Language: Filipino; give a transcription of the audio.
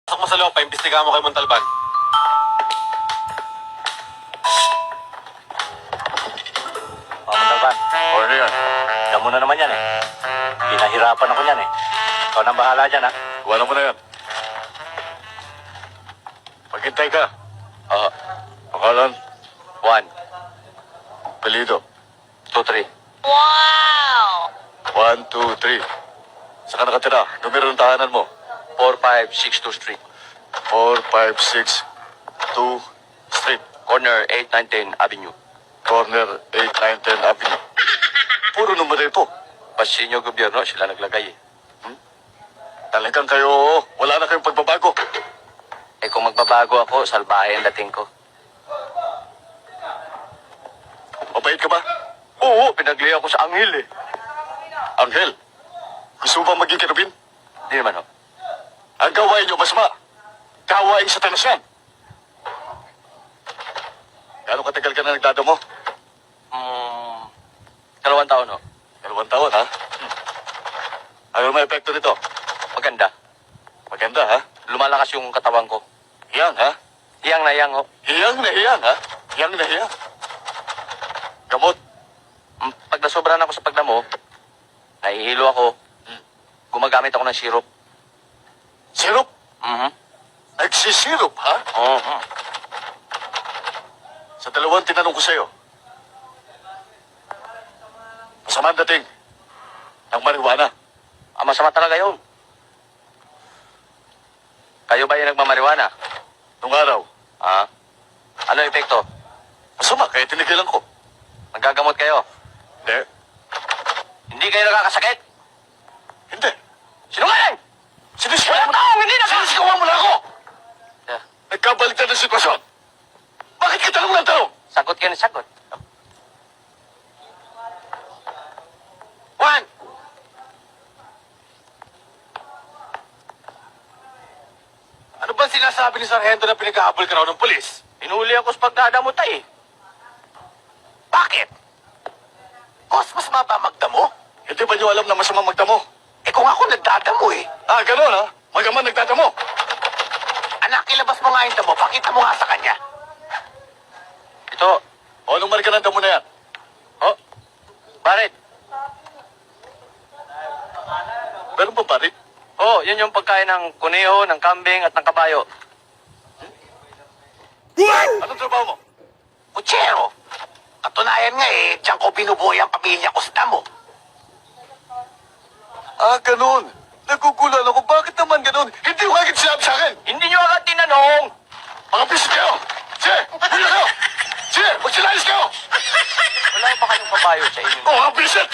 Pasok mo sa loob, paimbestigahan mo kay Montalban. Montalban, order yun. Ikaw muna naman yan eh. Pinahirapan ako yan eh. Ikaw nang bahala dyan ha. Wala mo na yan. Maghintay ka. Pangalan, 1, apelido. 2, 3. 1, 2, 3. Saan ka nakatira? Numero ng tahanan mo. 4562 Street. 4562 Street. Corner 8910 Avenue. Corner 8910 Avenue. Puro numero ito. Pasinyo gobyerno, sila naglagay eh. Talagang kayo, wala na kayong pagbabago. Eh kung magbabago ako, salbahe ang dating ko. Mabait ka ba? Oo, pinagli ako sa anghel eh. Anghel, gusto mo ba maging kerubin? Hindi naman oh. Ang gawain nyo, masama. Gawain sa tanas yan. Gano'ng katagal ka na nagdadamo? 2 taon oh. 2 taon, ha? Ano may epekto nito? Maganda. Maganda, ha? Lumalakas yung katawan ko. Hiyang, ha? Hiyang na hiyang oh. Hiyang na hiyang, ha? Hiyang na hiyang. Gamot. Pag nasobrahan ako sa pagdamo, nahihilo ako. Gumagamit ako ng syrup. Sirup. Mhm. Nagsisirup, ha? Oo. Sa dalawang tinanong ko sa'yo. Masama ang dating ng marijuana. Masama talaga yun. Kayo ba yung nagmamariwana? Nung araw, Ano yung epekto? masama, kaya tinigilan ko. Nagagamot kayo? Hindi. Hindi kayo nakakasakit? Hindi. Sinungaling! Sinisigawan mo na! Hindi na! Sinisigawan mo na ako! Yeah. Nagkabaliktad ng sitwasyon. Bakit ka tanong ng tanong? Sagot kayo ng sagot. 1! Ano ba sinasabi ni Sargento na pinaghahabol ka raw ng pulis? Hinuli ako sa pagdadamutay eh. Bakit? Boss, mas maba magdamo? Hindi ba niyo alam na masama magdamo? Eh kung ako nagdadamo eh. Gano'n, ha? Magaman nagdadamo. Anak, ilabas mo nga yung damo. Pakita mo nga sa kanya. Ito, O, anong marka ng damo na yan? Barit. Meron ba parit? Yun yung pagkain ng kuneho, ng kambing at ng kabayo. Anong trabaho mo? Kutsero. Katunayan nga eh, diyan ko binubuhay ang pamilya ko sa damo. Gano'n. Nagugulan ako. Bakit naman gano'n? Hindi ko agad sinabi sa akin. Hindi nyo agad tinanong! Mga bisit kayo! Sige, huli kayo! Sige, magsilayas kayo! Wala ba kayong kabayo sa inyo? Mga bisit!